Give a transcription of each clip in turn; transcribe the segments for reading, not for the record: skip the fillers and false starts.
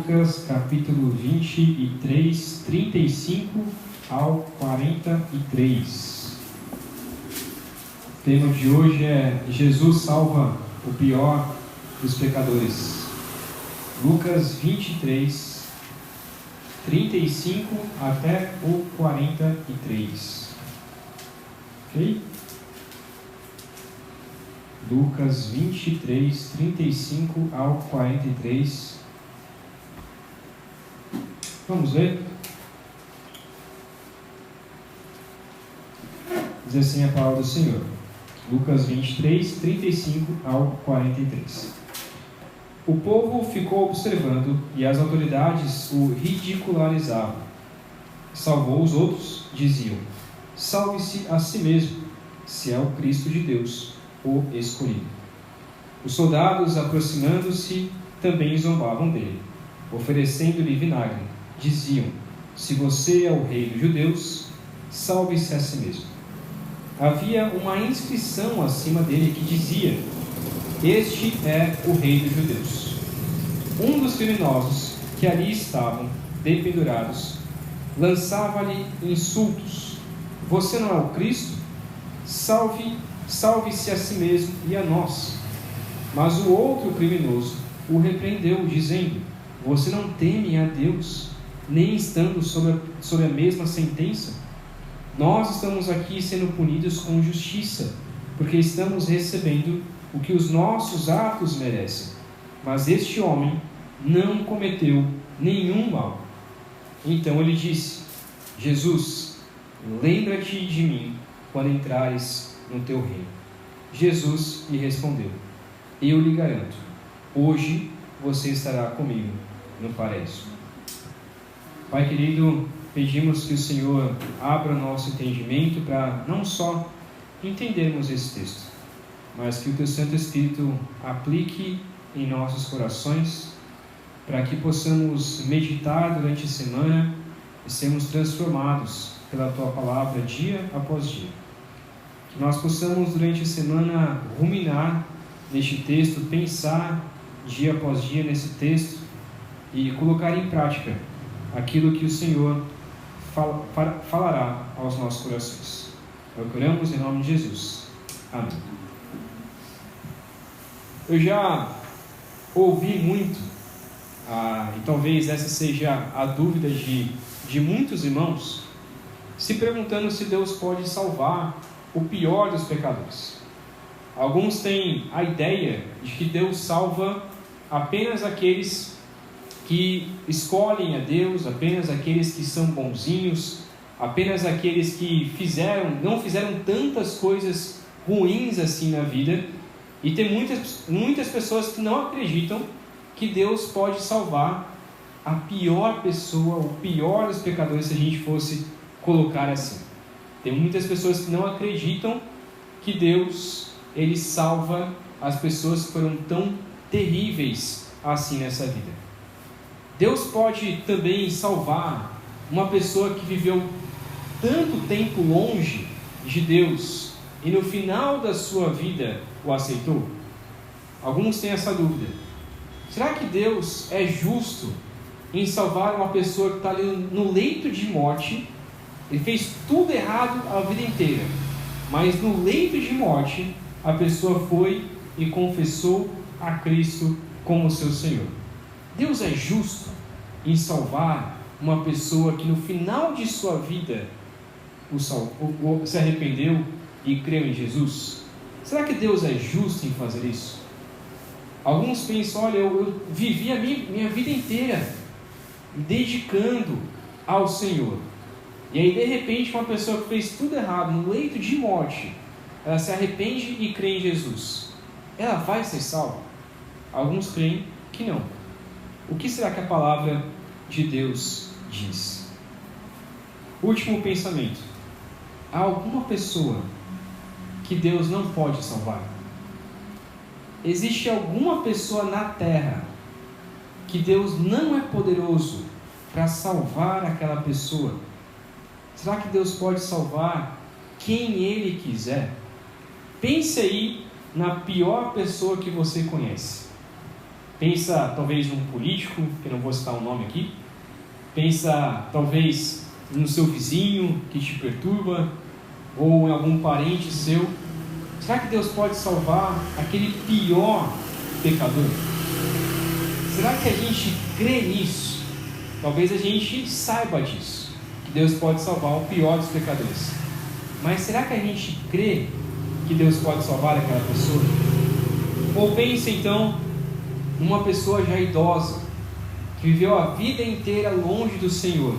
Lucas capítulo 23, 35 ao 43. O tema de hoje é Jesus salva o pior dos pecadores. Lucas 23, 35 até o 43. Ok? Lucas 23, 35 ao 43. Vamos ler? Diz assim a palavra do Senhor. Lucas 23, 35 ao 43. O povo ficou observando e as autoridades o ridicularizavam. Salvou os outros, diziam: salve-se a si mesmo, se é o Cristo de Deus, o escolhido. Os soldados, aproximando-se, também zombavam dele, oferecendo-lhe vinagre. Diziam: se você é o rei dos judeus, salve-se a si mesmo. Havia uma inscrição acima dele que dizia: este é o rei dos judeus. Um dos criminosos que ali estavam, dependurados, lançava-lhe insultos: você não é o Cristo? Salve-se a si mesmo e a nós. Mas o outro criminoso o repreendeu, dizendo: você não teme a Deus, nem estando sob a mesma sentença? Nós estamos aqui sendo punidos com justiça, porque estamos recebendo o que os nossos atos merecem. Mas este homem não cometeu nenhum mal. Então ele disse: Jesus, lembra-te de mim quando entrares no teu reino. Jesus lhe respondeu: eu lhe garanto, hoje você estará comigo no paraíso. Pai querido, pedimos que o Senhor abra o nosso entendimento para não só entendermos esse texto, mas que o teu Santo Espírito aplique em nossos corações, para que possamos meditar durante a semana e sermos transformados pela tua palavra dia após dia. Que nós possamos durante a semana ruminar neste texto, pensar dia após dia nesse texto e colocar em prática aquilo que o Senhor falará aos nossos corações. Oramos em nome de Jesus. Amém. Eu já ouvi muito, e talvez essa seja a dúvida de muitos irmãos, se perguntando se Deus pode salvar o pior dos pecadores. Alguns têm a ideia de que Deus salva apenas aqueles que escolhem a Deus, apenas aqueles que são bonzinhos, apenas aqueles que não fizeram tantas coisas ruins assim na vida. E tem muitas pessoas que não acreditam que Deus pode salvar a pior pessoa, o pior dos pecadores, se a gente fosse colocar assim. Tem muitas pessoas que não acreditam que Deus, Ele salva as pessoas que foram tão terríveis assim nessa vida. Deus pode também salvar uma pessoa que viveu tanto tempo longe de Deus e no final da sua vida o aceitou? Alguns têm essa dúvida. Será que Deus é justo em salvar uma pessoa que está ali no leito de morte? Ele fez tudo errado a vida inteira, mas no leito de morte a pessoa foi e confessou a Cristo como seu Senhor. Deus é justo em salvar uma pessoa que no final de sua vida se arrependeu e creu em Jesus? Será que Deus é justo em fazer isso? Alguns pensam: olha, eu vivi a minha vida inteira me dedicando ao Senhor, e aí de repente uma pessoa que fez tudo errado no leito de morte, ela se arrepende e crê em Jesus, ela vai ser salva? Alguns creem que não. O que será que a palavra de Deus diz? Último pensamento: há alguma pessoa que Deus não pode salvar? Existe alguma pessoa na terra que Deus não é poderoso para salvar aquela pessoa? Será que Deus pode salvar quem Ele quiser? Pense aí na pior pessoa que você conhece. Pensa talvez num político, que eu não vou citar o nome aqui. Pensa talvez no seu vizinho que te perturba, ou em algum parente seu. Será que Deus pode salvar aquele pior pecador? Será que a gente crê nisso? Talvez a gente saiba disso, que Deus pode salvar o pior dos pecadores. Mas será que a gente crê que Deus pode salvar aquela pessoa? Ou pense então numa pessoa já idosa, que viveu a vida inteira longe do Senhor.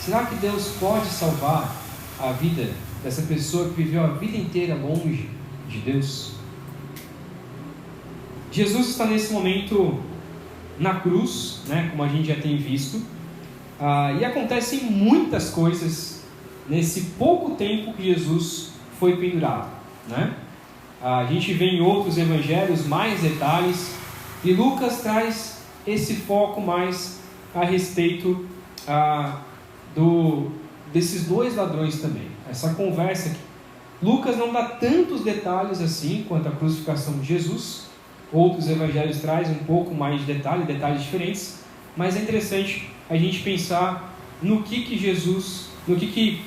Será que Deus pode salvar a vida dessa pessoa que viveu a vida inteira longe de Deus? Jesus está nesse momento na cruz, né, como a gente já tem visto, e acontecem muitas coisas nesse pouco tempo que Jesus foi pendurado, né? A gente vê em outros evangelhos mais detalhes, e Lucas traz esse foco mais a respeito desses dois ladrões também, essa conversa aqui. Lucas não dá tantos detalhes assim quanto a crucificação de Jesus. Outros evangelhos trazem um pouco mais de detalhes diferentes, mas é interessante a gente pensar no que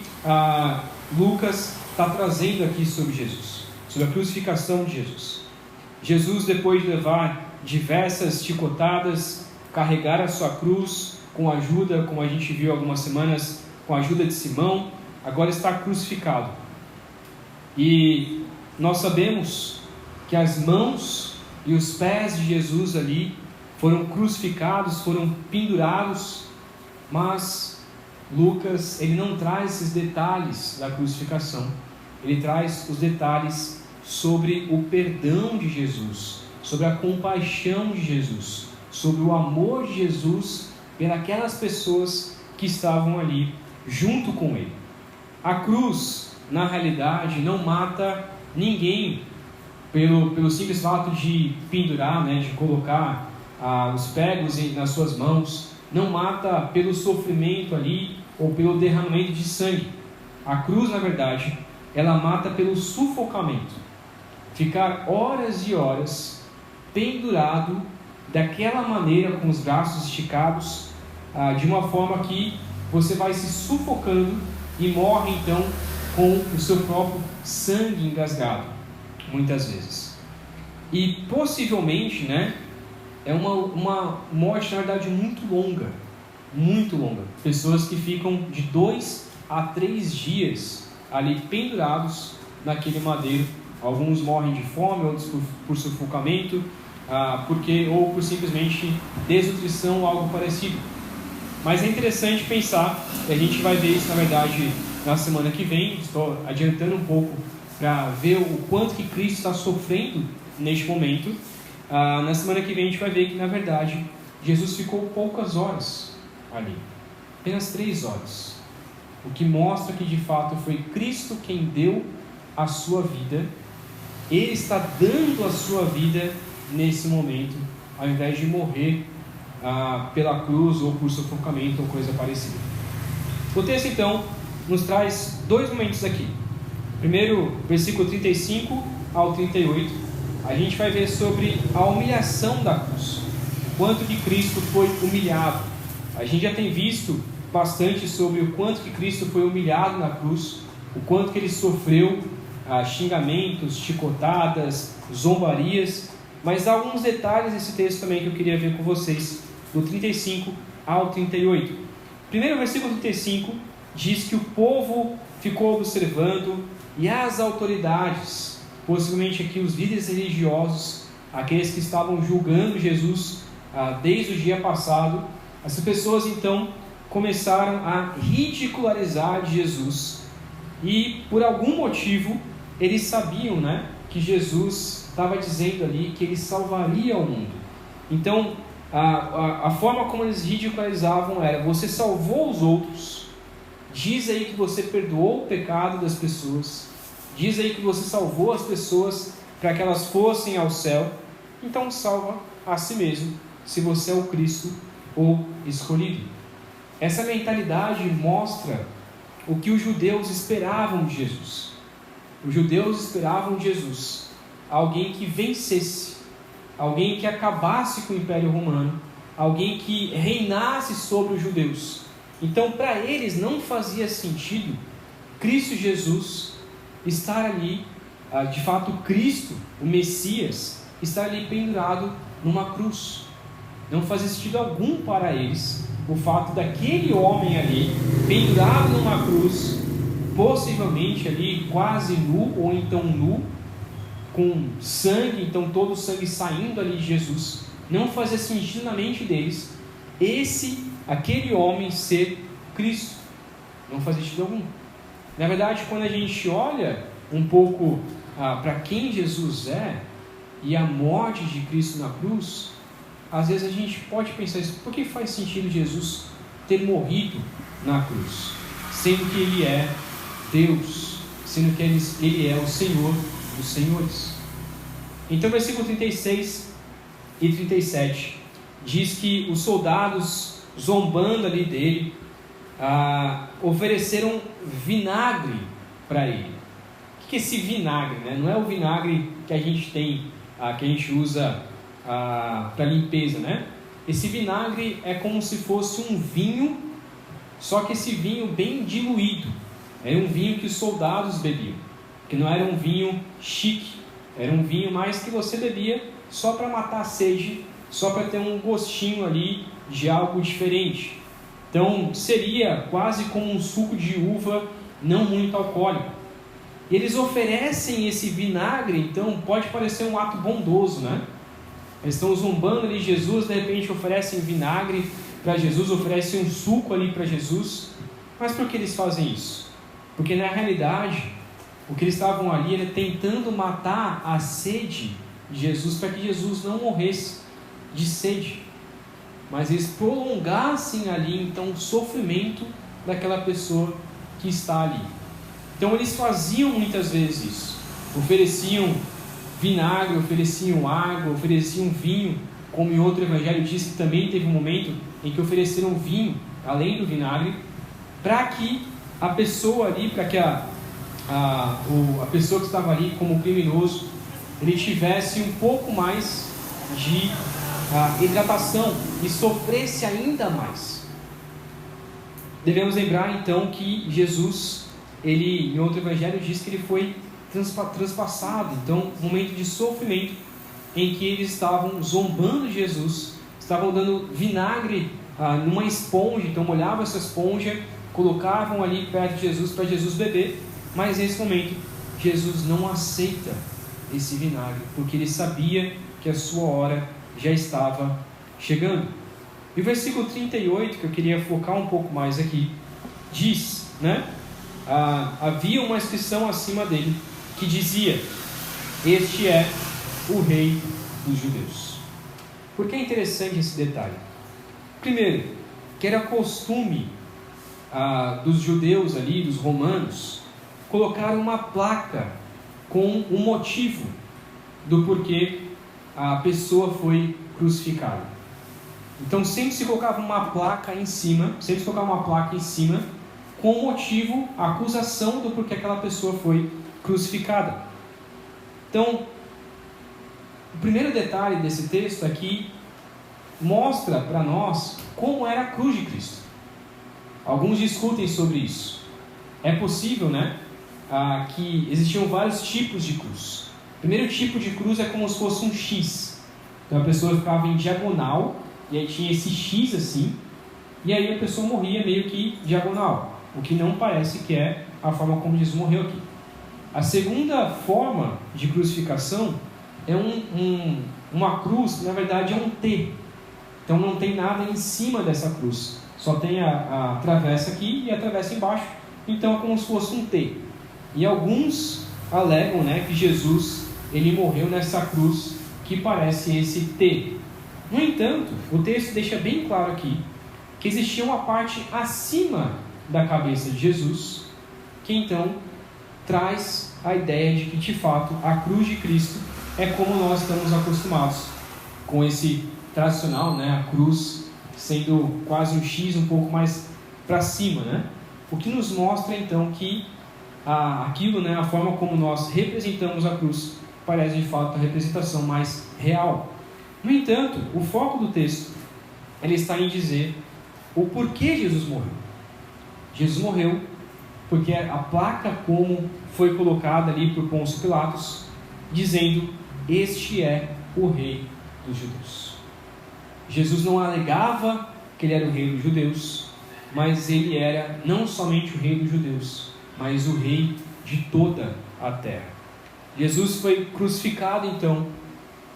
Lucas está trazendo aqui sobre Jesus, sobre a crucificação de Jesus. Jesus, depois de levar diversas chicotadas, carregar a sua cruz com ajuda, como a gente viu há algumas semanas, com a ajuda de Simão, agora está crucificado. E nós sabemos que as mãos e os pés de Jesus ali foram crucificados, foram pendurados, mas Lucas, ele não traz esses detalhes da crucificação, ele traz os detalhes sobre o perdão de Jesus, sobre a compaixão de Jesus, sobre o amor de Jesus pelas pessoas que estavam ali junto com ele. A cruz, na realidade, não mata ninguém pelo simples fato de pendurar, né, de colocar os pregos nas suas mãos. Não mata pelo sofrimento ali ou pelo derramamento de sangue. A cruz, na verdade, ela mata pelo sufocamento. Ficar horas e horas pendurado daquela maneira, com os braços esticados, de uma forma que você vai se sufocando e morre então com o seu próprio sangue engasgado, muitas vezes. E possivelmente, né, é uma morte, na verdade, muito longa. Pessoas que ficam de 2 a 3 dias ali pendurados naquele madeiro. Alguns morrem de fome, outros por sufocamento, ou por simplesmente desnutrição ou algo parecido. Mas é interessante pensar, e a gente vai ver isso, na verdade, na semana que vem. Estou adiantando um pouco para ver o quanto que Cristo está sofrendo neste momento. Na semana que vem a gente vai ver que, na verdade, Jesus ficou poucas horas ali, apenas 3 horas, o que mostra que de fato foi Cristo quem deu a sua vida. Ele está dando a sua vida nesse momento, ao invés de morrer pela cruz ou por sufocamento ou coisa parecida. O texto então nos traz 2 momentos aqui. Primeiro, versículo 35 ao 38, a gente vai ver sobre a humilhação da cruz, o quanto que Cristo foi humilhado. A gente já tem visto bastante sobre o quanto que Cristo foi humilhado na cruz, o quanto que ele sofreu xingamentos, chicotadas, zombarias, mas há alguns detalhes nesse texto também que eu queria ver com vocês, do 35 ao 38. Primeiro, versículo 35 diz que o povo ficou observando e as autoridades, possivelmente aqui os líderes religiosos, aqueles que estavam julgando Jesus desde o dia passado, essas pessoas então começaram a ridicularizar Jesus, e por algum motivo eles sabiam, né, que Jesus estava dizendo ali que ele salvaria o mundo. Então a forma como eles ridicularizavam era: você salvou os outros, diz aí que você perdoou o pecado das pessoas, diz aí que você salvou as pessoas para que elas fossem ao céu, então salva a si mesmo, se você é o Cristo, o escolhido. Essa mentalidade mostra o que os judeus esperavam de Jesus. Os judeus esperavam de Jesus alguém que vencesse, alguém que acabasse com o Império Romano, alguém que reinasse sobre os judeus. Então, para eles não fazia sentido Cristo Jesus estar ali, de fato Cristo, o Messias, estar ali pendurado numa cruz. Não fazia sentido algum para eles o fato daquele homem ali, pendurado numa cruz, possivelmente ali quase nu, ou então nu, com sangue, então todo o sangue saindo ali de Jesus. Não fazia sentido na mente deles aquele homem ser Cristo. Não fazia sentido algum. Na verdade, quando a gente olha um pouco para quem Jesus é e a morte de Cristo na cruz, às vezes a gente pode pensar isso: por que faz sentido Jesus ter morrido na cruz, sendo que Ele é Deus, sendo que Ele é o Senhor dos senhores? Então, versículo 36 e 37 diz que os soldados, zombando ali dele, ofereceram vinagre para ele. O que é esse vinagre, né? Não é o vinagre que a gente tem, que a gente usa para limpeza, né? Esse vinagre é como se fosse um vinho, só que esse vinho bem diluído. Era um vinho que os soldados bebiam, que não era um vinho chique, era um vinho mais que você bebia só para matar a sede, só para ter um gostinho ali de algo diferente. Então seria quase como um suco de uva não muito alcoólico. E eles oferecem esse vinagre, então pode parecer um ato bondoso, né? Eles estão zombando ali de Jesus, de repente oferecem vinagre para Jesus, oferecem um suco ali para Jesus. Mas por que eles fazem isso? Porque na realidade, o que eles estavam ali era tentando matar a sede de Jesus, para que Jesus não morresse de sede, mas eles prolongassem ali então o sofrimento daquela pessoa que está ali. Então eles faziam muitas vezes isso, ofereciam vinagre, ofereciam água, ofereciam vinho, como em outro evangelho diz que também teve um momento em que ofereceram vinho, além do vinagre, para que a pessoa ali, para que a pessoa que estava ali como criminoso, ele tivesse um pouco mais de hidratação e sofresse ainda mais. Devemos lembrar então que Jesus, ele em outro evangelho diz que ele foi transpassado, então um momento de sofrimento em que eles estavam zombando de Jesus, estavam dando vinagre numa esponja, então molhavam essa esponja, colocavam ali perto de Jesus para Jesus beber, mas nesse momento Jesus não aceita esse vinagre, porque ele sabia que a sua hora já estava chegando. E o versículo 38, que eu queria focar um pouco mais aqui, diz, né? Havia uma inscrição acima dele que dizia: este é o rei dos judeus. Por que é interessante esse detalhe? Primeiro, que era costume dos judeus ali, dos romanos, colocar uma placa com o motivo do porquê a pessoa foi crucificada. Então sempre se colocava uma placa em cima, com o motivo, a acusação do porquê aquela pessoa foi crucificada. Então, o primeiro detalhe desse texto aqui mostra para nós como era a cruz de Cristo. Alguns discutem sobre isso. É possível, né, que existiam vários tipos de cruz. O primeiro tipo de cruz é como se fosse um X. Então a pessoa ficava em diagonal, e aí tinha esse X assim, e aí a pessoa morria meio que diagonal, o que não parece que é a forma como Jesus morreu aqui. A segunda forma de crucificação é uma cruz que na verdade é um T. Então não tem nada em cima dessa cruz, só tem a travessa aqui e a travessa embaixo, então é como se fosse um T. E alguns alegam, né, que Jesus ele morreu nessa cruz que parece esse T. No entanto, o texto deixa bem claro aqui que existia uma parte acima da cabeça de Jesus, que então traz a ideia de que de fato a cruz de Cristo é como nós estamos acostumados com esse tradicional, né, a cruz sendo quase um X um pouco mais para cima, né? O que nos mostra então que aquilo, né, a forma como nós representamos a cruz parece de fato a representação mais real. No entanto, o foco do texto ele está em dizer o porquê Jesus morreu. Jesus morreu porque a placa como foi colocada ali por Pôncio Pilatos, dizendo: este é o rei dos judeus. Jesus não alegava que ele era o rei dos judeus, mas ele era não somente o rei dos judeus, mas o rei de toda a terra. Jesus foi crucificado então,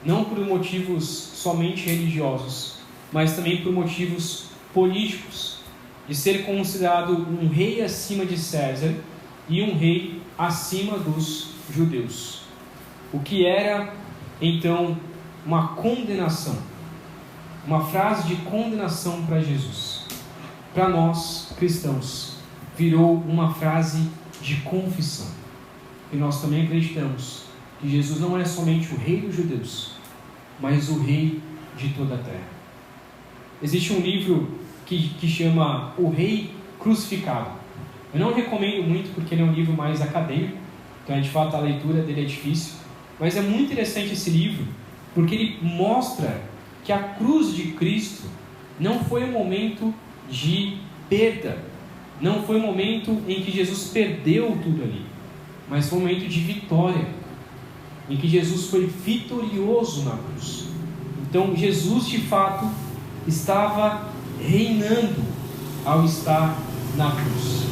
não por motivos somente religiosos, mas também por motivos políticos, de ser considerado um rei acima de César e um rei acima dos judeus. O que era então uma condenação, uma frase de condenação para Jesus. Para nós cristãos, virou uma frase de confissão. E nós também acreditamos que Jesus não é somente o rei dos judeus, mas o rei de toda a terra. Existe um livro que chama O Rei Crucificado. Eu não recomendo muito porque ele é um livro mais acadêmico, então de fato a leitura dele é difícil, mas é muito interessante esse livro porque ele mostra que a cruz de Cristo não foi um momento de perda, não foi um momento em que Jesus perdeu tudo ali, mas foi um momento de vitória, em que Jesus foi vitorioso na cruz. Então Jesus de fato estava reinando ao estar na cruz,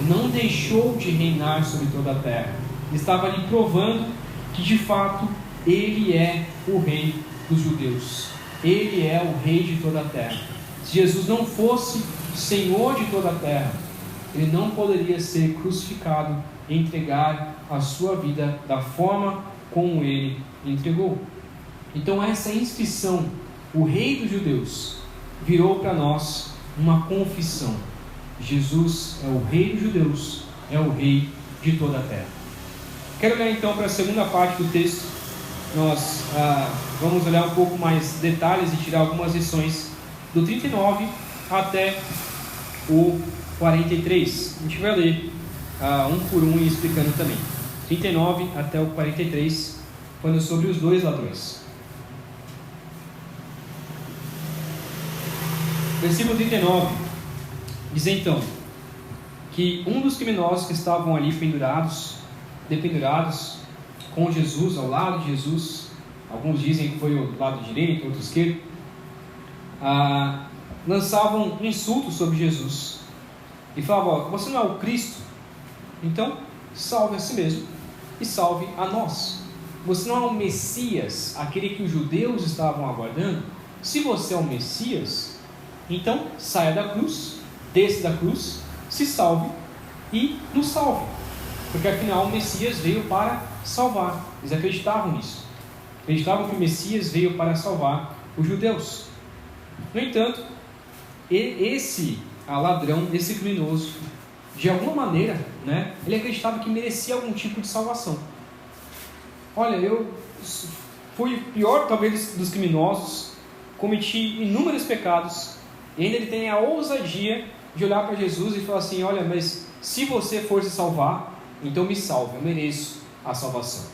não deixou de reinar sobre toda a terra, estava ali provando que de fato ele é o rei dos judeus, ele é o rei de toda a terra. Se Jesus não fosse Senhor de toda a terra, ele não poderia ser crucificado e entregar a sua vida da forma como ele entregou. Então essa inscrição, o rei dos judeus, virou para nós uma confissão: Jesus é o rei dos judeus, é o rei de toda a terra. Quero olhar então para a segunda parte do texto. Nós vamos olhar um pouco mais detalhes e tirar algumas lições do 39 até o 43. A gente vai ler um por um e explicando também. 39 até o 43, falando sobre os dois ladrões. Versículo 39 diz então que um dos criminosos que estavam ali dependurados com Jesus, ao lado de Jesus, alguns dizem que foi o lado direito, outros esquerdo, lançavam insultos sobre Jesus e falavam: você não é o Cristo? Então salve a si mesmo e salve a nós. Você não é o Messias, aquele que os judeus estavam aguardando? Se você é o Messias, então saia da cruz, desça da cruz, se salve e nos salve, porque afinal o Messias veio para salvar. Eles acreditavam nisso, acreditavam que o Messias veio para salvar os judeus. No entanto, esse ladrão, esse criminoso, de alguma maneira, ele acreditava que merecia algum tipo de salvação. Olha, eu fui o pior talvez dos criminosos, cometi inúmeros pecados, e ainda ele tem a ousadia de olhar para Jesus e falar assim: olha, mas se você for se salvar, então me salve, eu mereço a salvação.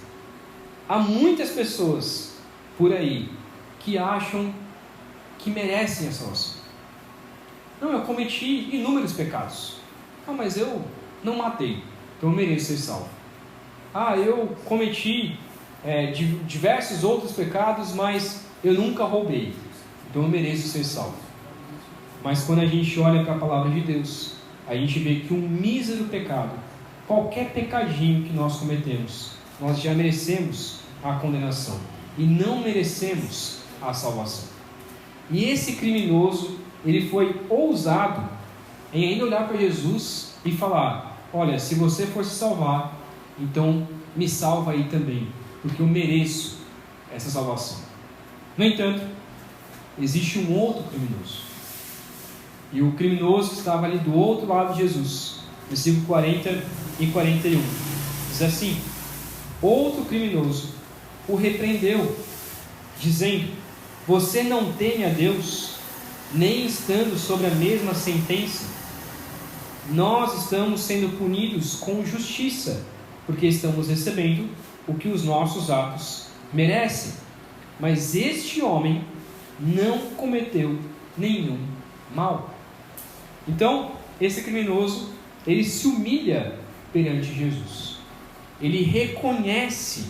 Há muitas pessoas por aí que acham que merecem a salvação. Não, eu cometi inúmeros pecados. Mas eu não matei, então eu mereço ser salvo. Eu cometi diversos outros pecados, mas eu nunca roubei, então eu mereço ser salvo. Mas quando a gente olha para a palavra de Deus, a gente vê que um mísero pecado, qualquer pecadinho que nós cometemos, nós já merecemos a condenação e não merecemos a salvação. E esse criminoso, ele foi ousado em ainda olhar para Jesus e falar: olha, se você for se salvar, então me salva aí também, porque eu mereço essa salvação. No entanto, existe um outro criminoso, e o criminoso que estava ali do outro lado de Jesus, versículo 40 e 41, diz assim: outro criminoso o repreendeu, dizendo: você não teme a Deus, nem estando sobre a mesma sentença? Nós estamos sendo punidos com justiça, porque estamos recebendo o que os nossos atos merecem. mas este homem não cometeu nenhum mal. Então, esse criminoso, ele se humilha perante Jesus. Ele reconhece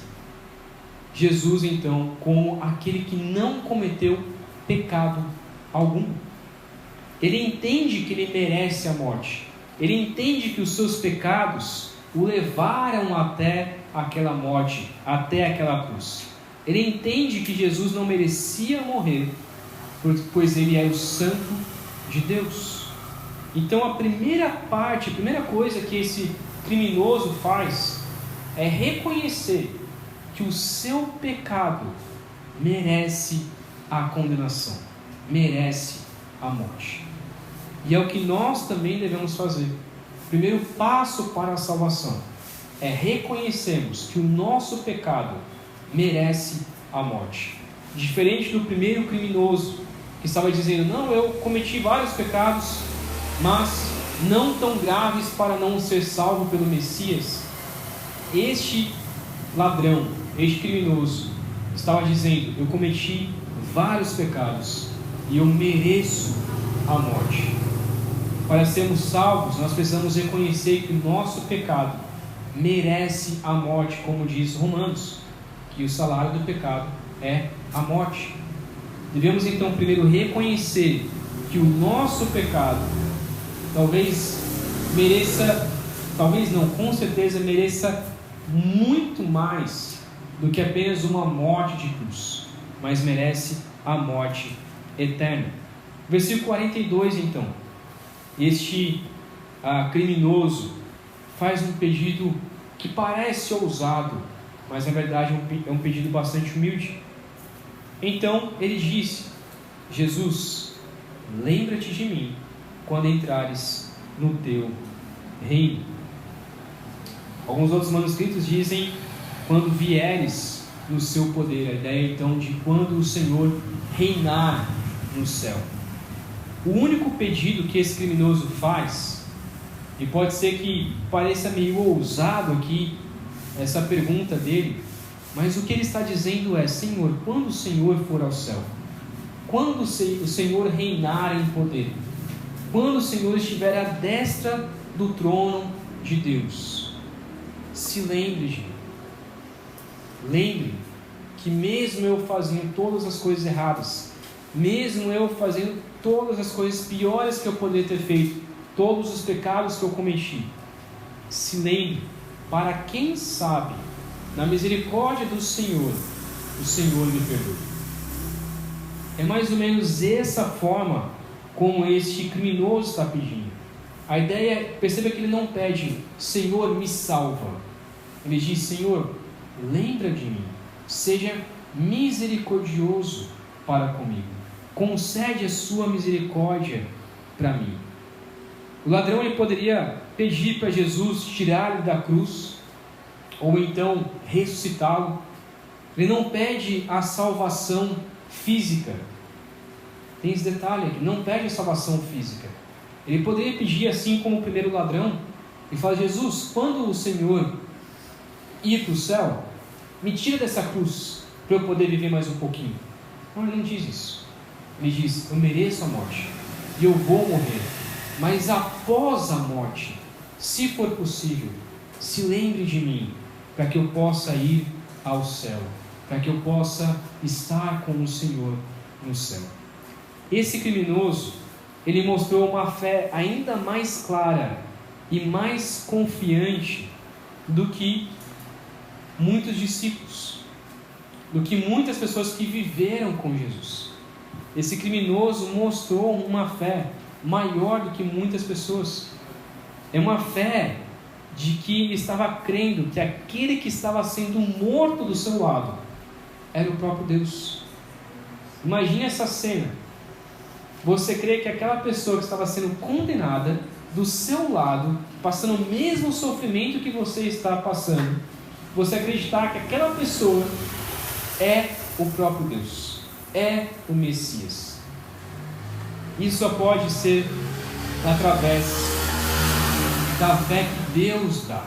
Jesus, então, como aquele que não cometeu pecado algum. Ele entende que ele merece a morte. Ele entende que os seus pecados o levaram até aquela morte, até aquela cruz. Ele entende que Jesus não merecia morrer, pois ele é o Santo de Deus. Então a primeira coisa que esse criminoso faz é reconhecer que o seu pecado merece a condenação, merece a morte. E é o que nós também devemos fazer. O primeiro passo para a salvação é reconhecermos que o nosso pecado merece a morte. Diferente do primeiro criminoso, que estava dizendo: não, eu cometi vários pecados, mas não tão graves para não ser salvo pelo Messias. Este ladrão, este criminoso, estava dizendo: eu cometi vários pecados e eu mereço a morte. Para sermos salvos, nós precisamos reconhecer que o nosso pecado merece a morte, como diz Romanos, que o salário do pecado é a morte. Devemos então primeiro reconhecer que o nosso pecado com certeza mereça muito mais do que apenas uma morte de cruz, mas merece a morte eterna. Versículo 42 então, este criminoso faz um pedido que parece ousado, mas na verdade é um pedido bastante humilde. Então ele disse: Jesus, lembra-te de mim quando entrares no teu reino. Alguns outros manuscritos dizem: quando vieres no seu poder. A ideia então de quando o Senhor reinar no céu. O único pedido que esse criminoso faz, e pode ser que pareça meio ousado aqui essa pergunta dele, mas o que ele está dizendo é: Senhor, quando o Senhor for ao céu, quando o Senhor reinar em poder, quando o Senhor estiver à destra do trono de Deus, se lembre de mim. Lembre que mesmo eu fazendo todas as coisas erradas, mesmo eu fazendo todas as coisas piores que eu poderia ter feito, todos os pecados que eu cometi, se lembre, para quem sabe, na misericórdia do Senhor, o Senhor me perdoe. É mais ou menos essa forma como este criminoso está pedindo. A ideia é, perceba que ele não pede: Senhor, me salva. Ele diz: Senhor, lembra de mim, seja misericordioso para comigo, concede a sua misericórdia para mim. O ladrão, ele poderia pedir para Jesus tirar-lhe da cruz, ou então ressuscitá-lo. Ele não pede a salvação física. Tem esse detalhe aqui: não pede a salvação física. Ele poderia pedir, assim como o primeiro ladrão, e falar: Jesus, quando o Senhor ir para o céu, me tira dessa cruz para eu poder viver mais um pouquinho. Não, ele não diz isso. Ele diz: eu mereço a morte e eu vou morrer, mas após a morte, se for possível, se lembre de mim, para que eu possa ir ao céu, para que eu possa estar com o Senhor no céu. Esse criminoso, ele mostrou uma fé ainda mais clara e mais confiante do que muitos discípulos, do que muitas pessoas que viveram com Jesus. Esse criminoso mostrou uma fé maior do que muitas pessoas. É uma fé de que ele estava crendo que aquele que estava sendo morto do seu lado era o próprio Deus. Imagine essa cena. Você crê que aquela pessoa que estava sendo condenada do seu lado, passando o mesmo sofrimento que você está passando, você acreditar que aquela pessoa é o próprio Deus, é o Messias. Isso só pode ser através da fé que Deus dá.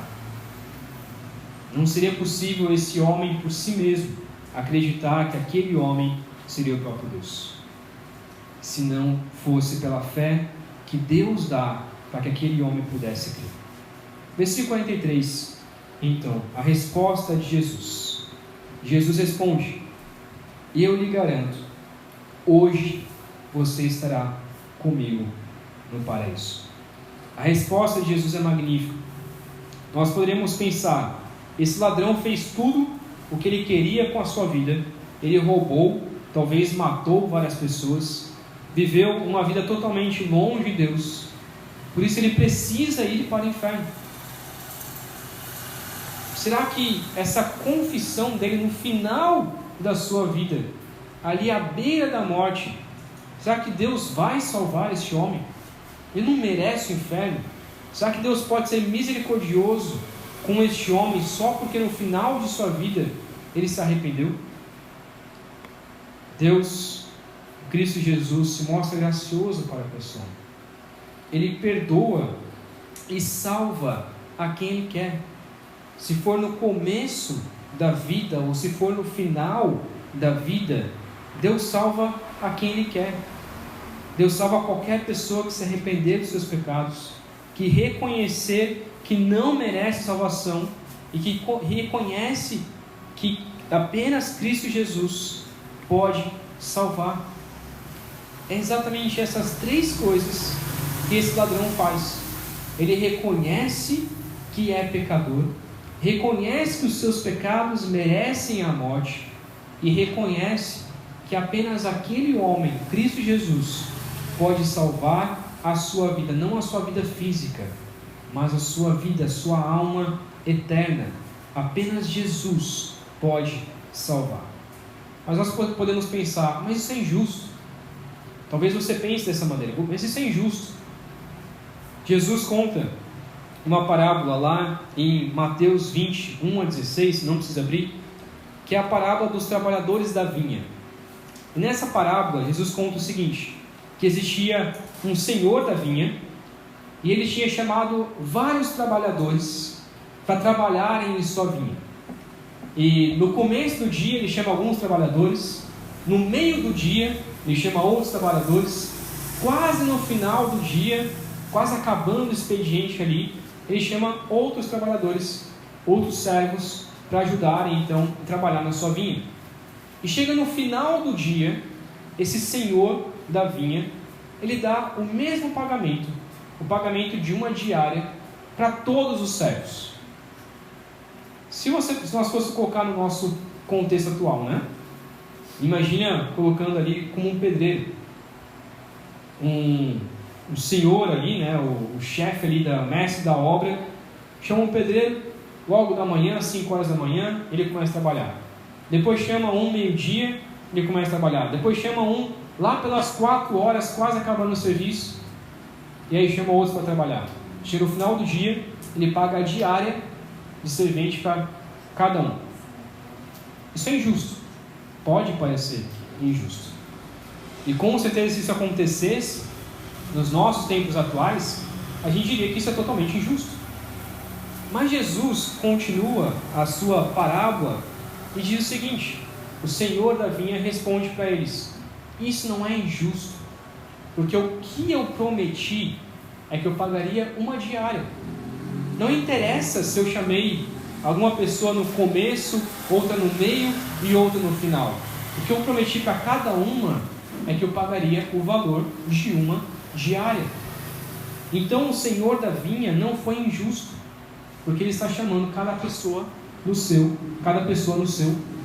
Não seria possível esse homem por si mesmo acreditar que aquele homem seria o próprio Deus, se não fosse pela fé que Deus dá para que aquele homem pudesse crer. Versículo 43, então, a resposta de Jesus. Jesus responde: e eu lhe garanto, hoje você estará comigo no paraíso. A resposta de Jesus é magnífica. Nós poderíamos pensar: esse ladrão fez tudo o que ele queria com a sua vida, ele roubou, talvez matou várias pessoas, viveu uma vida totalmente longe de Deus, por isso ele precisa ir para o inferno. Será que essa confissão dele no final da sua vida, ali à beira da morte, será que Deus vai salvar este homem? Ele não merece o inferno? Será que Deus pode ser misericordioso com este homem só porque no final de sua vida ele se arrependeu? Deus, Cristo Jesus, se mostra gracioso para a pessoa. Ele perdoa e salva a quem Ele quer. Se for no começo da vida ou se for no final da vida, Deus salva a quem Ele quer. Deus salva qualquer pessoa que se arrepender dos seus pecados, que reconhecer que não merece salvação e que reconhece que apenas Cristo Jesus pode salvar. É exatamente essas três coisas que esse ladrão faz. Ele reconhece que é pecador, reconhece que os seus pecados merecem a morte e reconhece que apenas aquele homem, Cristo Jesus, pode salvar a sua vida, não a sua vida física, mas a sua vida, a sua alma eterna. Apenas Jesus pode salvar. Mas nós podemos pensar: mas isso é injusto. Talvez você pense dessa maneira: mas isso é injusto. Jesus conta uma parábola lá em Mateus 20, 1 a 16, não precisa abrir, que é a parábola dos trabalhadores da vinha. E nessa parábola, Jesus conta o seguinte: que existia um senhor da vinha, e ele tinha chamado vários trabalhadores para trabalharem em sua vinha. E no começo do dia ele chama alguns trabalhadores, no meio do dia ele chama outros trabalhadores, quase no final do dia, quase acabando o expediente ali, ele chama outros trabalhadores, outros servos, para ajudarem então a trabalhar na sua vinha. E chega no final do dia, esse senhor da vinha, ele dá o mesmo pagamento, o pagamento de uma diária para todos os servos. Se nós fôssemos colocar no nosso contexto atual, né? Imagina colocando ali como um pedreiro, um senhor ali, né? O chefe ali, o mestre da obra, chama um pedreiro logo da manhã, às 5 horas da manhã, ele começa a trabalhar. Depois chama um meio-dia, ele começa a trabalhar. Depois chama um lá pelas 4 horas, quase acabando o serviço, e aí chama outros para trabalhar. Chega no final do dia, ele paga a diária de servente para cada um. Isso é injusto. Pode parecer injusto. E com certeza, se isso acontecesse nos nossos tempos atuais, a gente diria que isso é totalmente injusto. Mas Jesus continua a sua parábola e diz o seguinte: o senhor da vinha responde para eles: isso não é injusto, porque o que eu prometi é que eu pagaria uma diária. Não interessa se eu chamei alguma pessoa no começo, outra no meio e outra no final. O que eu prometi para cada uma é que eu pagaria o valor de uma diária. Então o senhor da vinha não foi injusto, porque ele está chamando cada pessoa no seu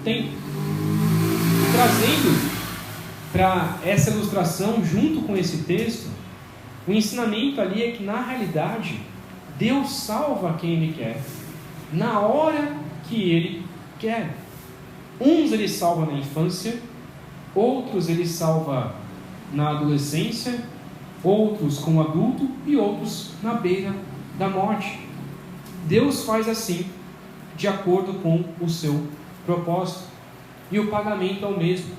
tempo. E trazendo para essa ilustração, junto com esse texto, o ensinamento ali é que, na realidade, Deus salva quem Ele quer, na hora que Ele quer. Uns Ele salva na infância, outros Ele salva na adolescência, outros como adulto e outros na beira da morte. Deus faz assim, de acordo com o seu propósito. E o pagamento é o mesmo.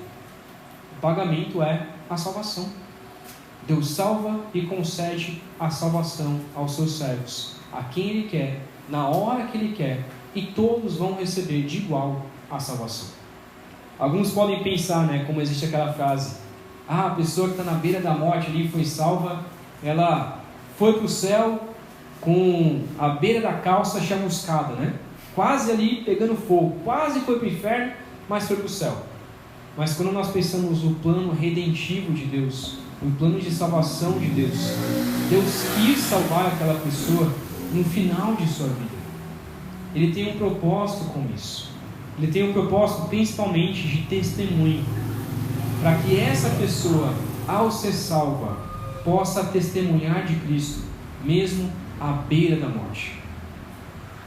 O pagamento é a salvação. Deus salva e concede a salvação aos seus servos, a quem Ele quer, na hora que Ele quer, e todos vão receber de igual a salvação. Alguns podem pensar, né, como existe aquela frase: ah, a pessoa que está na beira da morte ali foi salva, ela foi para o céu com a beira da calça chamuscada, né? Quase ali pegando fogo, quase foi para o inferno, mas foi para o céu. Mas quando nós pensamos no plano redentivo de Deus, no plano de salvação de Deus, Deus quis salvar aquela pessoa no final de sua vida. Ele tem um propósito com isso. Ele tem um propósito principalmente de testemunho, para que essa pessoa, ao ser salva, possa testemunhar de Cristo, mesmo à beira da morte.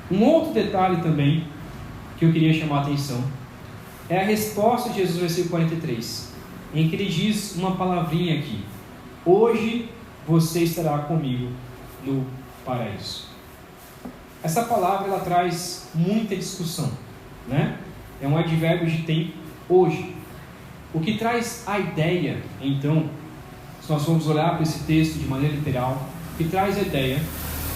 Um outro detalhe também, que eu queria chamar a atenção, é a resposta de Jesus no versículo 43, em que ele diz uma palavrinha aqui: hoje você estará comigo no paraíso. Essa palavra ela traz muita discussão, né? É um advérbio de tempo, hoje. O que traz a ideia, então, se nós formos olhar para esse texto de maneira literal, o que traz a ideia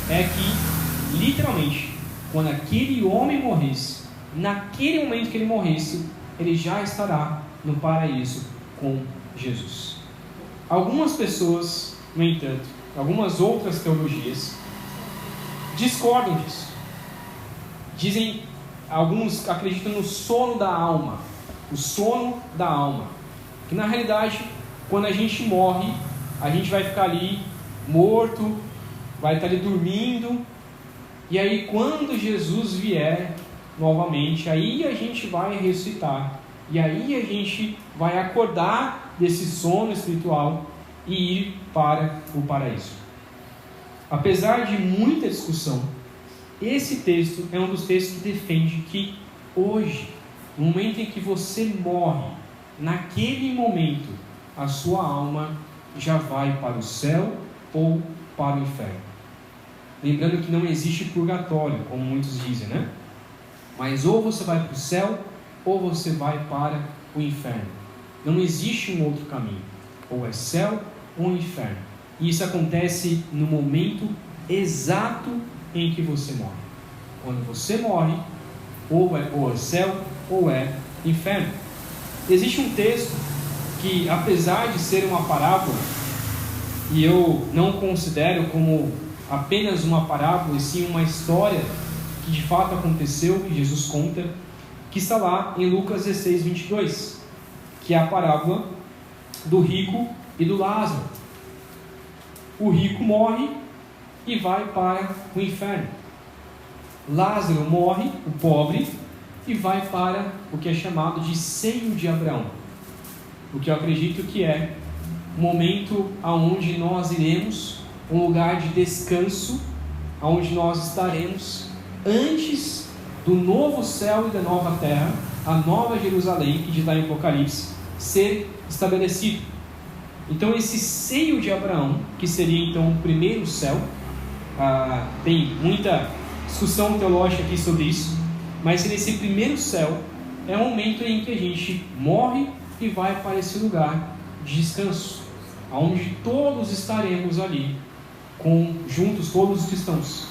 é que, literalmente, quando aquele homem morresse, naquele momento que ele morresse, ele já estará no paraíso com Jesus. Algumas pessoas, no entanto, algumas outras teologias, discordam disso. Dizem, alguns acreditam no sono da alma. O sono da alma. Que na realidade, quando a gente morre, a gente vai ficar ali morto, vai estar ali dormindo. E aí quando Jesus vier novamente, aí a gente vai ressuscitar. E aí a gente vai acordar desse sono espiritual e ir para o paraíso. Apesar de muita discussão, esse texto é um dos textos que defende que hoje, no momento em que você morre, naquele momento, a sua alma já vai para o céu ou para o inferno. Lembrando que não existe purgatório, como muitos dizem, né? Mas ou você vai para o céu ou você vai para o inferno. Não existe um outro caminho. Ou é céu ou inferno. E isso acontece no momento exato em que você morre. Quando você morre, ou é céu ou é inferno. Existe um texto que, apesar de ser uma parábola, e eu não considero como apenas uma parábola, e sim uma história que de fato aconteceu, que Jesus conta, que está lá em Lucas 16, 22, que é a parábola do rico e do Lázaro. O rico morre e vai para o inferno. Lázaro morre, o pobre, e vai para o que é chamado de seio de Abraão, o que eu acredito que é o momento aonde nós iremos, um lugar de descanso, aonde nós estaremos antes do novo céu e da nova terra, a nova Jerusalém, que diz lá em Apocalipse, ser estabelecido. Então esse seio de Abraão, que seria então o primeiro céu, tem muita discussão teológica aqui sobre isso, mas esse primeiro céu é o momento em que a gente morre e vai para esse lugar de descanso, onde todos estaremos ali, juntos todos os cristãos.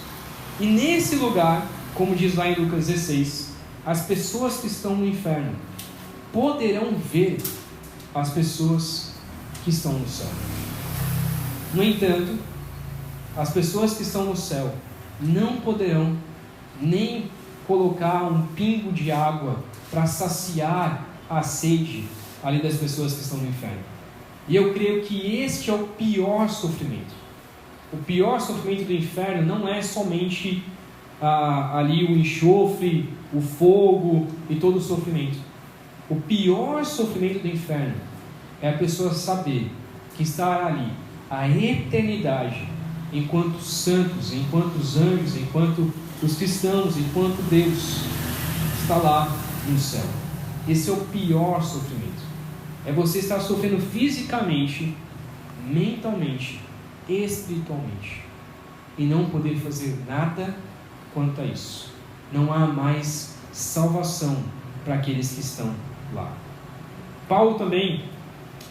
E nesse lugar, como diz lá em Lucas 16, as pessoas que estão no inferno poderão ver as pessoas que estão no céu. No entanto, as pessoas que estão no céu não poderão nem colocar um pingo de água para saciar a sede ali das pessoas que estão no inferno. E eu creio que este é o pior sofrimento. O pior sofrimento do inferno não é somente ali o enxofre, o fogo e todo o sofrimento. O pior sofrimento do inferno é a pessoa saber que estará ali a eternidade, enquanto santos, enquanto os anjos, enquanto os cristãos, enquanto Deus está lá no céu. Esse é o pior sofrimento. É você estar sofrendo fisicamente, mentalmente, espiritualmente, e não poder fazer nada quanto a isso. Não há mais salvação para aqueles que estão lá. Paulo também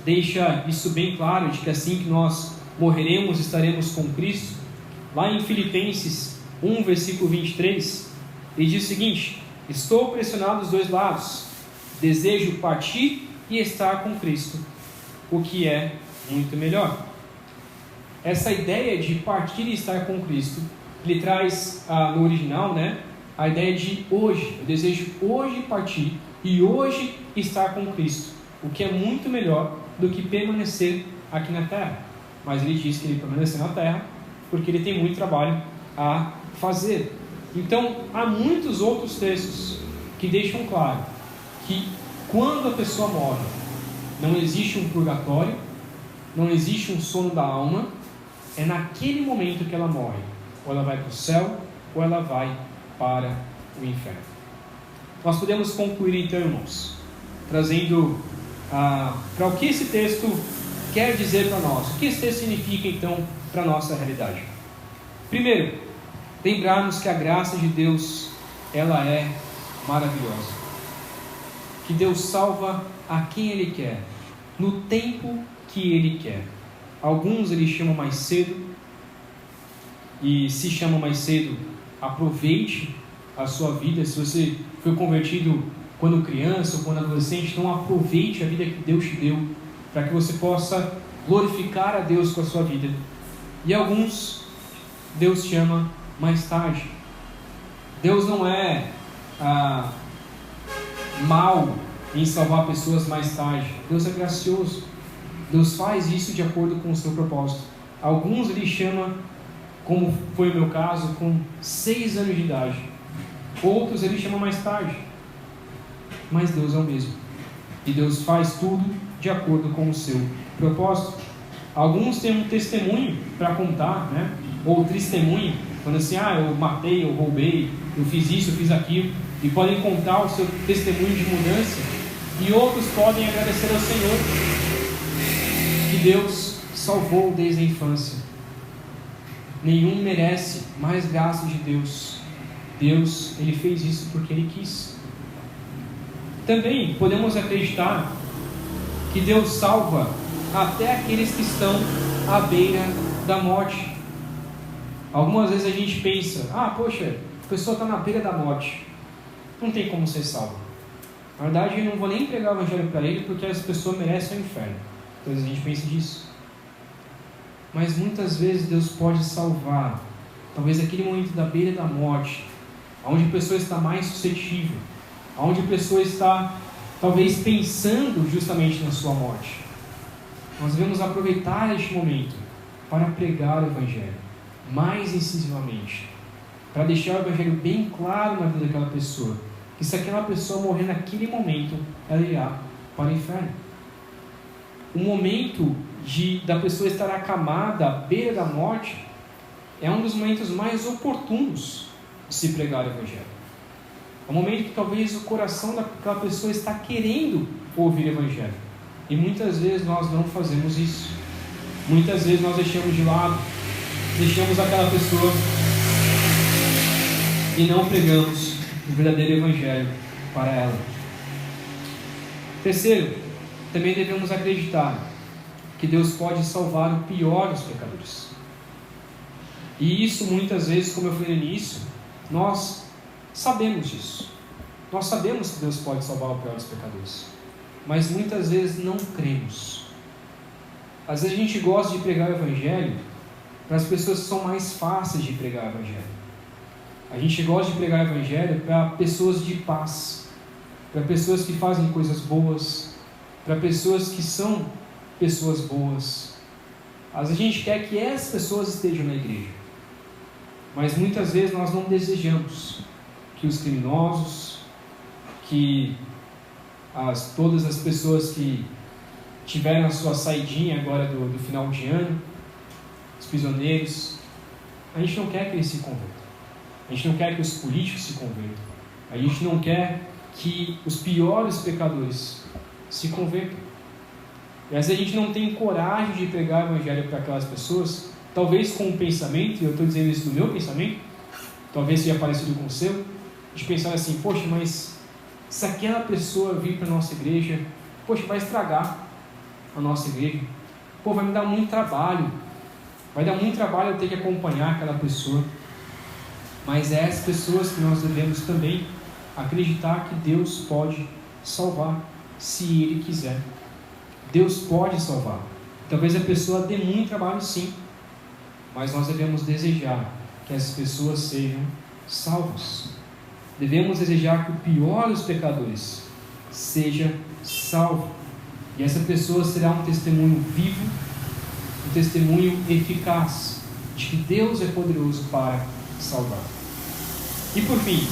deixa isso bem claro, de que assim que nós morreremos, estaremos com Cristo. Lá em Filipenses 1, versículo 23, ele diz o seguinte: estou pressionado dos dois lados, desejo partir e estar com Cristo, o que é muito melhor. Essa ideia de partir e estar com Cristo, ele traz no original, né, a ideia de hoje. Eu desejo hoje partir e hoje estar com Cristo, o que é muito melhor do que permanecer aqui na terra. Mas ele diz que ele permaneceu na terra porque ele tem muito trabalho a fazer. Então, há muitos outros textos que deixam claro que quando a pessoa morre, não existe um purgatório, não existe um sono da alma, é naquele momento que ela morre. Ou ela vai para o céu, ou ela vai para o inferno. Nós podemos concluir então, irmãos, trazendo para o que esse texto quer dizer para nós. O que esse texto significa então para a nossa realidade? Primeiro, lembrarmos que a graça de Deus, ela é maravilhosa. Que Deus salva a quem Ele quer, no tempo que Ele quer. Alguns Ele chama mais cedo, e se chama mais cedo, aproveite a sua vida. Se você foi convertido quando criança ou quando adolescente, então aproveite a vida que Deus te deu, para que você possa glorificar a Deus com a sua vida. E alguns, Deus chama mais tarde. Deus não é mau em salvar pessoas mais tarde. Deus é gracioso. Deus faz isso de acordo com o seu propósito. Alguns Ele chama, como foi o meu caso, com 6 anos de idade. Outros Ele chama mais tarde. Mas Deus é o mesmo. E Deus faz tudo de acordo com o seu propósito. Alguns têm um testemunho para contar, né? Ou testemunho, falando assim, eu matei, eu roubei, eu fiz isso, eu fiz aquilo. E podem contar o seu testemunho de mudança. E outros podem agradecer ao Senhor que Deus salvou desde a infância. Nenhum merece mais graça de Deus. Deus, Ele fez isso porque Ele quis. Também podemos acreditar que Deus salva até aqueles que estão à beira da morte. Algumas vezes a gente pensa, poxa, a pessoa está na beira da morte, não tem como ser salvo. Na verdade, eu não vou nem pregar o evangelho para ele, porque essa pessoa merece o inferno. Então a gente pensa disso. Mas muitas vezes Deus pode salvar, talvez aquele momento da beira da morte, onde a pessoa está mais suscetível, onde a pessoa está talvez pensando justamente na sua morte. Nós devemos aproveitar este momento para pregar o evangelho mais incisivamente, para deixar o evangelho bem claro na vida daquela pessoa, que se aquela pessoa morrer naquele momento, ela irá para o inferno. O momento da pessoa estar acamada à beira da morte é um dos momentos mais oportunos de se pregar o evangelho. É um momento que talvez o coração daquela pessoa está querendo ouvir o evangelho. E muitas vezes nós não fazemos isso. Muitas vezes nós deixamos de lado, deixamos aquela pessoa e não pregamos o verdadeiro evangelho para ela. Terceiro, também devemos acreditar que Deus pode salvar o pior dos pecadores. E isso muitas vezes, como eu falei no início, nós sabemos disso. Nós sabemos que Deus pode salvar o pior dos pecadores, mas muitas vezes não cremos. Às vezes a gente gosta de pregar o evangelho para as pessoas que são mais fáceis de pregar o evangelho. A gente gosta de pregar o evangelho para pessoas de paz, para pessoas que fazem coisas boas, para pessoas que são pessoas boas. Às vezes a gente quer que essas pessoas estejam na igreja, mas muitas vezes nós não desejamos que os criminosos, que todas as pessoas que tiveram a sua saidinha agora do final de ano, os prisioneiros, a gente não quer que eles se convertam. A gente não quer que os políticos se convertam. A gente não quer que os piores pecadores se convertam. E às vezes a gente não tem coragem de pregar o evangelho para aquelas pessoas, talvez com um pensamento, e eu estou dizendo isso do meu pensamento, talvez seja parecido com o seu, de pensar assim, poxa, mas se aquela pessoa vir para a nossa igreja, poxa, vai estragar a nossa igreja, vai me dar muito trabalho, vai dar muito trabalho eu ter que acompanhar aquela pessoa. Mas é essas pessoas que nós devemos também acreditar que Deus pode salvar, se Ele quiser. Deus pode salvar. Talvez a pessoa dê muito trabalho, sim, mas nós devemos desejar que as pessoas sejam salvas. Devemos desejar que o pior dos pecadores seja salvo. E essa pessoa será um testemunho vivo, um testemunho eficaz de que Deus é poderoso para salvar. E por fim,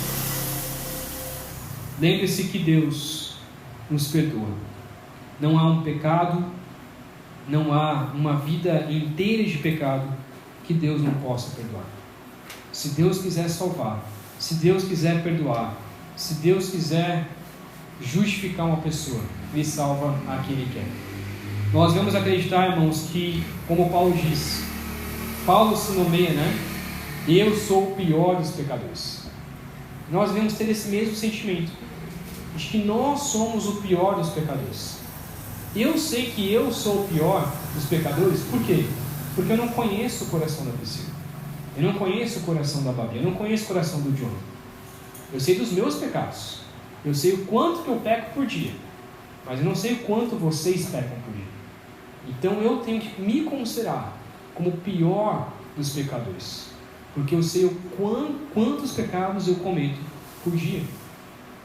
lembre-se que Deus nos perdoa. Não há um pecado, não há uma vida inteira de pecado que Deus não possa perdoar. Se Deus quiser salvar, se Deus quiser perdoar, se Deus quiser justificar uma pessoa, Ele salva a quem Ele quer. Nós vamos acreditar, irmãos, que, como Paulo diz, Paulo se nomeia, eu sou o pior dos pecadores. Nós devemos ter esse mesmo sentimento, de que nós somos o pior dos pecadores. Eu sei que eu sou o pior dos pecadores, por quê? Porque eu não conheço o coração da Priscila, eu não conheço o coração da Babi, eu não conheço o coração do John. Eu sei dos meus pecados, eu sei o quanto que eu peco por dia, mas eu não sei o quanto vocês pecam por dia. Então eu tenho que me considerar como o pior dos pecadores, porque eu sei quantos pecados eu cometo por dia,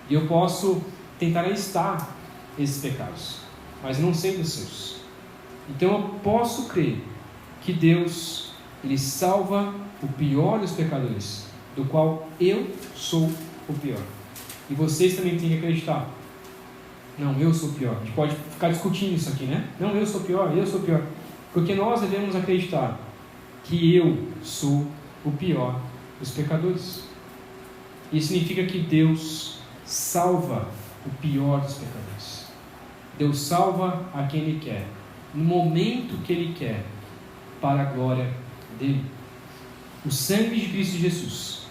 e eu posso tentar listar esses pecados, mas não sei dos seus. Então eu posso crer que Deus, Ele salva o pior dos pecadores, do qual eu sou o pior. E vocês também têm que acreditar. Não, eu sou o pior. A gente pode ficar discutindo isso aqui, Não, eu sou o pior, eu sou o pior. Porque nós devemos acreditar que eu sou o pior dos pecadores. Isso significa que Deus salva o pior dos pecadores. Deus salva a quem Ele quer, no momento que Ele quer, para a glória dEle. O sangue de Cristo Jesus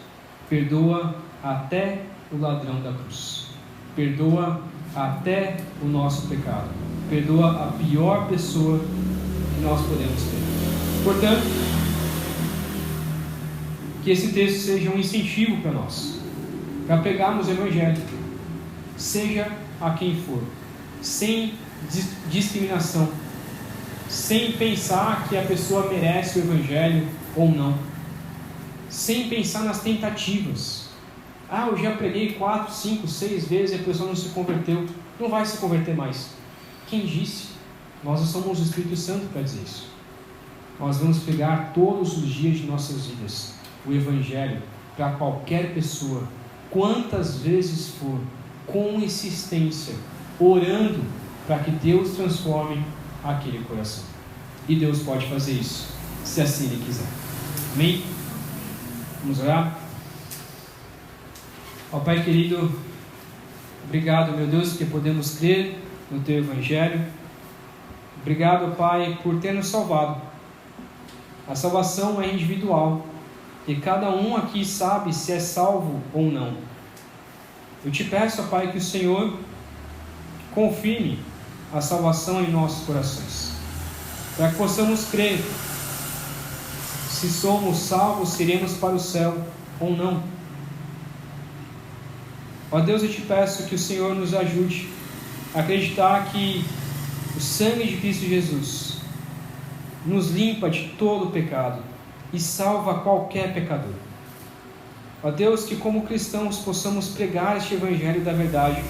perdoa até o ladrão da cruz, perdoa até o nosso pecado, perdoa a pior pessoa que nós podemos ter. Portanto, que esse texto seja um incentivo para nós, para pegarmos o Evangelho, seja a quem for, sem discriminação, sem pensar que a pessoa merece o Evangelho ou não, sem pensar nas tentativas. Eu já preguei 4, 5, 6 vezes e a pessoa não se converteu, não vai se converter mais. Quem disse? Nós não somos o Espírito Santo para dizer isso. Nós vamos pregar todos os dias de nossas vidas o Evangelho para qualquer pessoa, quantas vezes for, com insistência, orando para que Deus transforme aquele coração. E Deus pode fazer isso, se assim Ele quiser. Amém? Vamos orar? Ó Pai querido, obrigado, meu Deus, que podemos crer no Teu Evangelho. Obrigado, Pai, por ter nos salvado. A salvação é individual e cada um aqui sabe se é salvo ou não. Eu te peço, ó Pai, que o Senhor confirme a salvação em nossos corações, para que possamos crer se somos salvos, se iremos para o céu ou não. Ó Deus, eu te peço que o Senhor nos ajude a acreditar que o sangue de Cristo Jesus nos limpa de todo pecado e salva qualquer pecador. Ó Deus, que como cristãos possamos pregar este Evangelho da verdade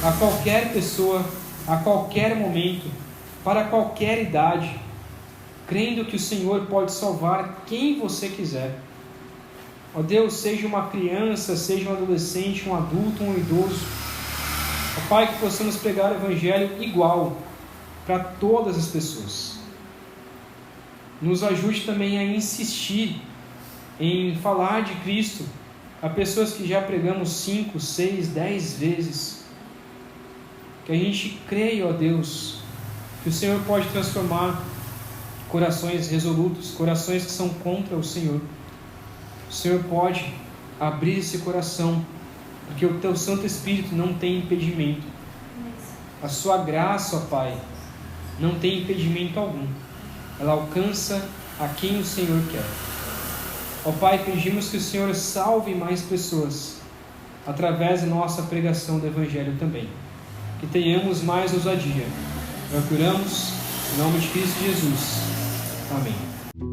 a qualquer pessoa, a qualquer momento, para qualquer idade, crendo que o Senhor pode salvar quem você quiser. Ó Deus, seja uma criança, seja um adolescente, um adulto, um idoso. Ó Pai, que possamos pregar o Evangelho igual para todas as pessoas. Nos ajude também a insistir em falar de Cristo a pessoas que já pregamos 5, 6, 10 vezes. Que a gente creia, ó Deus, que o Senhor pode transformar corações resolutos, corações que são contra o Senhor. O Senhor pode abrir esse coração, porque o Teu Santo Espírito não tem impedimento. A Sua graça, ó Pai, não tem impedimento algum. Ela alcança a quem o Senhor quer. Ó Pai, pedimos que o Senhor salve mais pessoas através da nossa pregação do Evangelho também. que tenhamos mais ousadia. Procuramos, em nome de Cristo Jesus. Amém.